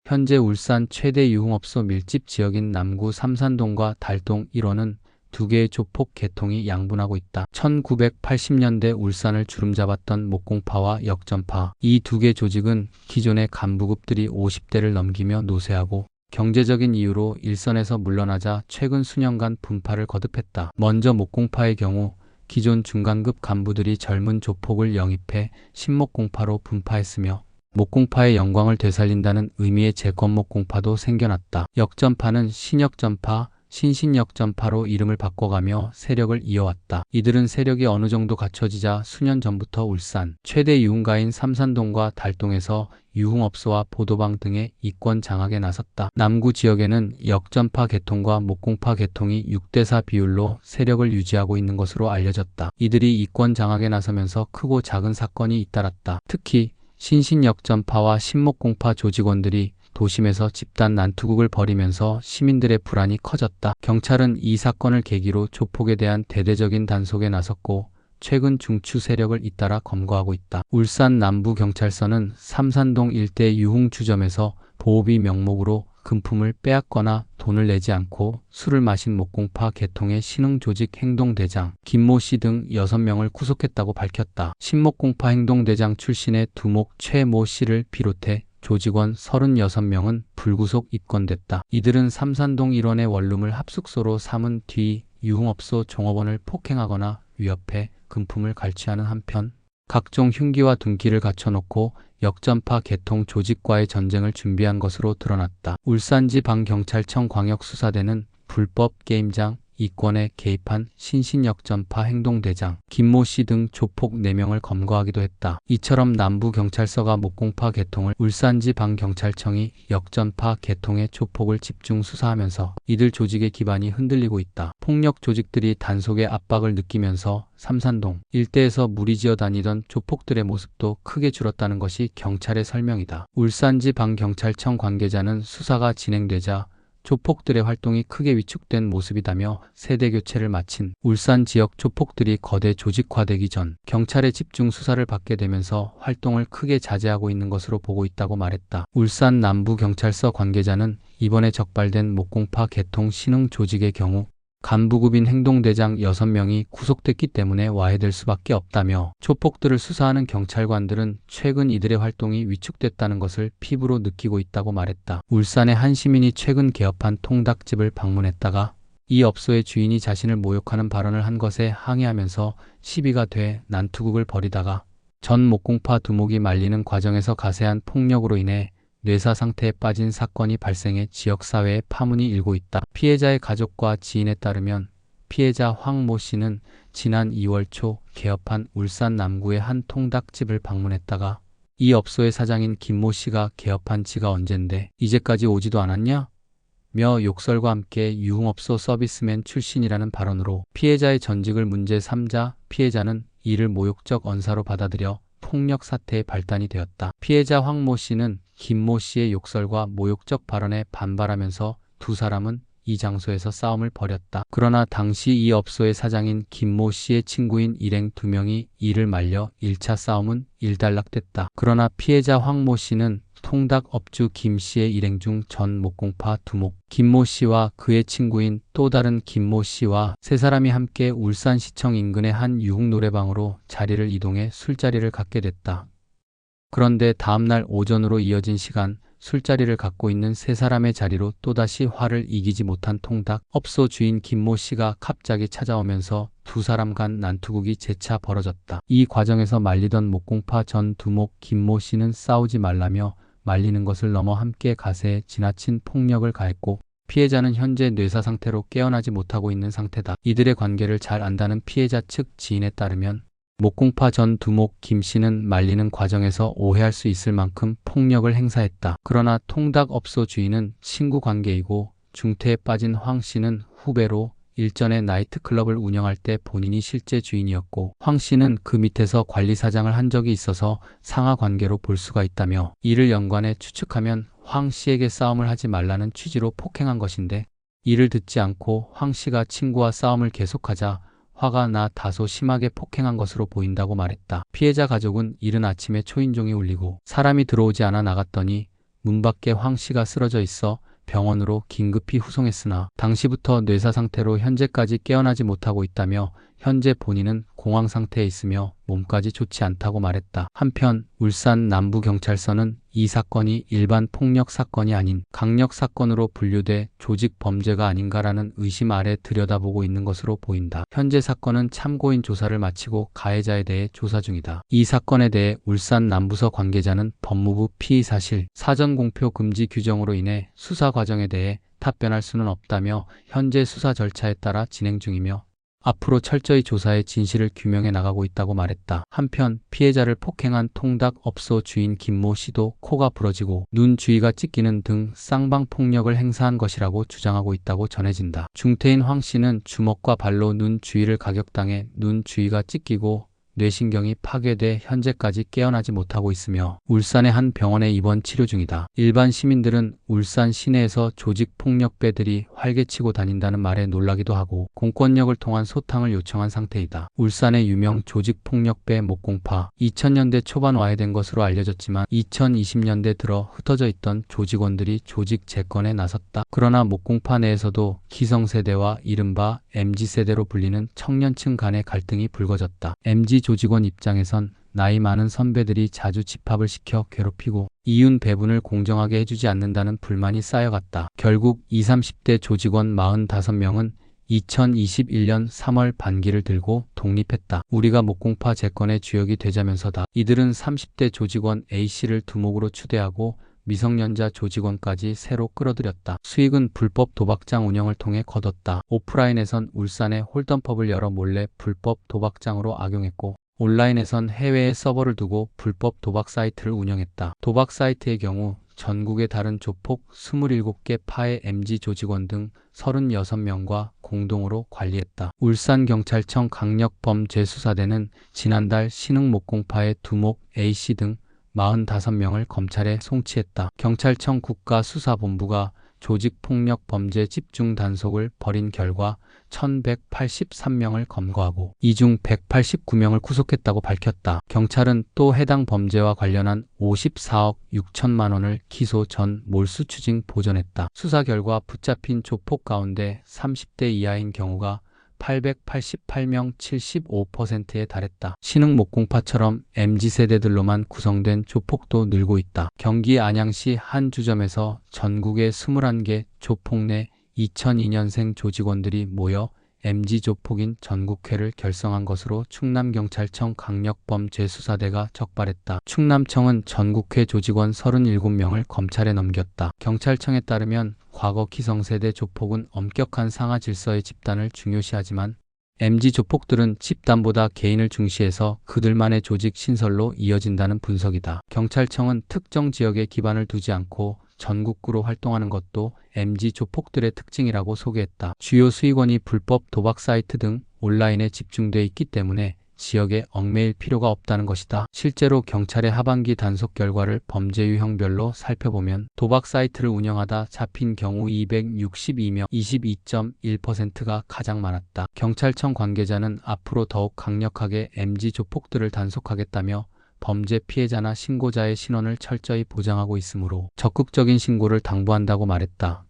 현재 울산 최대 유흥업소 밀집 지역인 남구 삼산동과 달동 1호는 두 개의 조폭 계통이 양분하고 있다. 1980년대 울산을 주름잡았던 목공파와 역전파, 이 두 개 조직은 기존의 간부급들이 50대를 넘기며 노쇠하고 경제적인 이유로 일선에서 물러나자 최근 수년간 분파를 거듭했다. 먼저 목공파의 경우 기존 중간급 간부들이 젊은 조폭을 영입해 신목공파로 분파했으며 목공파의 영광을 되살린다는 의미의 재건목공파도 생겨났다. 역전파는 신역전파, 신신역전파로 이름을 바꿔가며 세력을 이어왔다. 이들은 세력이 어느 정도 갖춰지자 수년 전부터 울산 최대 유흥가인 삼산동과 달동에서 유흥업소와 보도방 등의 이권 장악에 나섰다. 남구 지역에는 역전파 계통과 목공파 계통이 6대4 비율로 세력을 유지하고 있는 것으로 알려졌다. 이들이 이권 장악에 나서면서 크고 작은 사건이 잇따랐다. 특히 신신역전파와 신목공파 조직원들이 도심에서 집단 난투극을 벌이면서 시민들의 불안이 커졌다. 경찰은 이 사건을 계기로 조폭에 대한 대대적인 단속에 나섰고 최근 중추 세력을 잇따라 검거하고 있다. 울산 남부경찰서는 삼산동 일대 유흥주점에서 보호비 명목으로 금품을 빼앗거나 돈을 내지 않고 술을 마신 목공파 계통의 신흥조직 행동대장 김모 씨 등 6명을 구속했다고 밝혔다. 신목공파 행동대장 출신의 두목 최모 씨를 비롯해 조직원 36명은 불구속 입건됐다. 이들은 삼산동 일원의 원룸을 합숙소로 삼은 뒤 유흥업소 종업원을 폭행하거나 위협해 금품을 갈취하는 한편 각종 흉기와 둔기를 갖춰놓고 역전파 계통 조직과의 전쟁을 준비한 것으로 드러났다. 울산지방경찰청 광역수사대는 불법 게임장 이권에 개입한 신신역전파 행동대장 김모 씨 등 조폭 4명을 검거하기도 했다. 이처럼 남부경찰서가 목공파 계통을, 울산지방경찰청이 역전파 계통의 조폭을 집중 수사하면서 이들 조직의 기반이 흔들리고 있다. 폭력 조직들이 단속의 압박을 느끼면서 삼산동 일대에서 무리지어 다니던 조폭들의 모습도 크게 줄었다는 것이 경찰의 설명이다. 울산지방경찰청 관계자는 수사가 진행되자 조폭들의 활동이 크게 위축된 모습이다며 세대 교체를 마친 울산 지역 조폭들이 거대 조직화되기 전 경찰의 집중 수사를 받게 되면서 활동을 크게 자제하고 있는 것으로 보고 있다고 말했다. 울산 남부경찰서 관계자는 이번에 적발된 목공파 계통 신흥 조직의 경우 간부급인 행동대장 6명이 구속됐기 때문에 와해될 수밖에 없다며 조폭들을 수사하는 경찰관들은 최근 이들의 활동이 위축됐다는 것을 피부로 느끼고 있다고 말했다. 울산의 한 시민이 최근 개업한 통닭집을 방문했다가 이 업소의 주인이 자신을 모욕하는 발언을 한 것에 항의하면서 시비가 돼 난투극을 벌이다가 전 목공파 두목이 말리는 과정에서 가세한 폭력으로 인해 뇌사 상태에 빠진 사건이 발생해 지역사회에 파문이 일고 있다. 피해자의 가족과 지인에 따르면 피해자 황모 씨는 지난 2월 초 개업한 울산 남구의 한 통닭집을 방문했다가 이 업소의 사장인 김모 씨가 개업한 지가 언젠데 이제까지 오지도 않았냐? 며 욕설과 함께 유흥업소 서비스맨 출신이라는 발언으로 피해자의 전직을 문제 삼자 피해자는 이를 모욕적 언사로 받아들여 폭력 사태의 발단이 되었다. 피해자 황모 씨는 김모 씨의 욕설과 모욕적 발언에 반발하면서 두 사람은 이 장소에서 싸움을 벌였다. 그러나 당시 이 업소의 사장인 김모 씨의 친구인 일행 2명이 이를 말려 1차 싸움은 일단락됐다. 그러나 피해자 황모 씨는 통닭 업주 김 씨의 일행 중 전 목공파 두목 김모 씨와 그의 친구인 또 다른 김모 씨와 세 사람이 함께 울산시청 인근의 한 유흥 노래방으로 자리를 이동해 술자리를 갖게 됐다. 그런데 다음날 오전으로 이어진 시간 술자리를 갖고 있는 세 사람의 자리로 또다시 화를 이기지 못한 통닭 업소 주인 김모 씨가 갑자기 찾아오면서 두 사람 간 난투극이 재차 벌어졌다. 이 과정에서 말리던 목공파 전 두목 김모 씨는 싸우지 말라며 말리는 것을 넘어 함께 가세해 지나친 폭력을 가했고 피해자는 현재 뇌사 상태로 깨어나지 못하고 있는 상태다. 이들의 관계를 잘 안다는 피해자 측 지인에 따르면 목공파 전 두목 김 씨는 말리는 과정에서 오해할 수 있을 만큼 폭력을 행사했다. 그러나 통닭업소 주인은 친구 관계이고 중태에 빠진 황 씨는 후배로 일전에 나이트클럽을 운영할 때 본인이 실제 주인이었고 황 씨는 그 밑에서 관리사장을 한 적이 있어서 상하 관계로 볼 수가 있다며 이를 연관해 추측하면 황 씨에게 싸움을 하지 말라는 취지로 폭행한 것인데 이를 듣지 않고 황 씨가 친구와 싸움을 계속하자 화가 나 다소 심하게 폭행한 것으로 보인다고 말했다. 피해자 가족은 이른 아침에 초인종이 울리고 사람이 들어오지 않아 나갔더니 문 밖에 황 씨가 쓰러져 있어 병원으로 긴급히 후송했으나 당시부터 뇌사 상태로 현재까지 깨어나지 못하고 있다며 현재 본인은 공황 상태에 있으며 몸까지 좋지 않다고 말했다. 한편 울산 남부경찰서는 이 사건이 일반 폭력 사건이 아닌 강력 사건으로 분류돼 조직 범죄가 아닌가라는 의심 아래 들여다보고 있는 것으로 보인다. 현재 사건은 참고인 조사를 마치고 가해자에 대해 조사 중이다. 이 사건에 대해 울산 남부서 관계자는 법무부 피의사실 사전 공표 금지 규정으로 인해 수사 과정에 대해 답변할 수는 없다며 현재 수사 절차에 따라 진행 중이며 앞으로 철저히 조사해 진실을 규명해 나가고 있다고 말했다. 한편 피해자를 폭행한 통닭업소 주인 김모 씨도 코가 부러지고 눈 주위가 찢기는 등 쌍방폭력을 행사한 것이라고 주장하고 있다고 전해진다. 중태인 황 씨는 주먹과 발로 눈 주위를 가격당해 눈 주위가 찢기고 뇌신경이 파괴돼 현재까지 깨어나지 못하고 있으며 울산의 한 병원에 입원 치료 중이다. 일반 시민들은 울산 시내에서 조직폭력배들이 활개치고 다닌다는 말에 놀라기도 하고 공권력을 통한 소탕을 요청한 상태이다. 울산의 유명 조직폭력배 목공파 2000년대 초반 와해된 것으로 알려졌지만 2020년대 들어 흩어져 있던 조직원들이 조직 재건에 나섰다. 그러나 목공파 내에서도 기성세대와 이른바 MZ세대로 불리는 청년층 간의 갈등이 불거졌다. MZ 조직원 입장에선 나이 많은 선배들이 자주 집합을 시켜 괴롭히고 이윤 배분을 공정하게 해주지 않는다는 불만이 쌓여갔다. 결국 20, 30대 조직원 45명은 2021년 3월 반기를 들고 독립했다. 우리가 목공파 재건의 주역이 되자면서다. 이들은 30대 조직원 A씨를 두목으로 추대하고 미성년자 조직원까지 새로 끌어들였다. 수익은 불법 도박장 운영을 통해 거뒀다. 오프라인에선 울산에 홀덤펍을 열어 몰래 불법 도박장으로 악용했고 온라인에선 해외에 서버를 두고 불법 도박 사이트를 운영했다. 도박 사이트의 경우 전국의 다른 조폭 27개 파의 MZ 조직원 등 36명과 공동으로 관리했다. 울산경찰청 강력범죄수사대는 지난달 신흥목공파의 두목 A씨 등 45명을 검찰에 송치했다. 경찰청 국가수사본부가 조직폭력 범죄 집중 단속을 벌인 결과 1183명을 검거하고 이 중 189명을 구속했다고 밝혔다. 경찰은 또 해당 범죄와 관련한 54억 6천만 원을 기소 전 몰수 추징 보전했다. 수사 결과 붙잡힌 조폭 가운데 30대 이하인 경우가 888명 75%에 달했다. 신흥목공파처럼 MZ세대들로만 구성된 조폭도 늘고 있다. 경기 안양시 한 주점에서 전국의 21개 조폭 내 2002년생 조직원들이 모여 MZ조폭인 전국회를 결성한 것으로 충남경찰청 강력범죄수사대가 적발했다. 충남청은 전국회 조직원 37명을 검찰에 넘겼다. 경찰청에 따르면 과거 기성세대 조폭은 엄격한 상하 질서의 집단을 중요시하지만 MZ조폭들은 집단보다 개인을 중시해서 그들만의 조직 신설로 이어진다는 분석이다. 경찰청은 특정 지역에 기반을 두지 않고 전국구로 활동하는 것도 MZ조폭들의 특징이라고 소개했다. 주요 수익원이 불법 도박 사이트 등 온라인에 집중돼 있기 때문에 지역에 얽매일 필요가 없다는 것이다. 실제로 경찰의 하반기 단속 결과를 범죄 유형별로 살펴보면 도박 사이트를 운영하다 잡힌 경우 262명 22.1%가 가장 많았다. 경찰청 관계자는 앞으로 더욱 강력하게 MZ조폭들을 단속하겠다며 범죄 피해자나 신고자의 신원을 철저히 보장하고 있으므로 적극적인 신고를 당부한다고 말했다.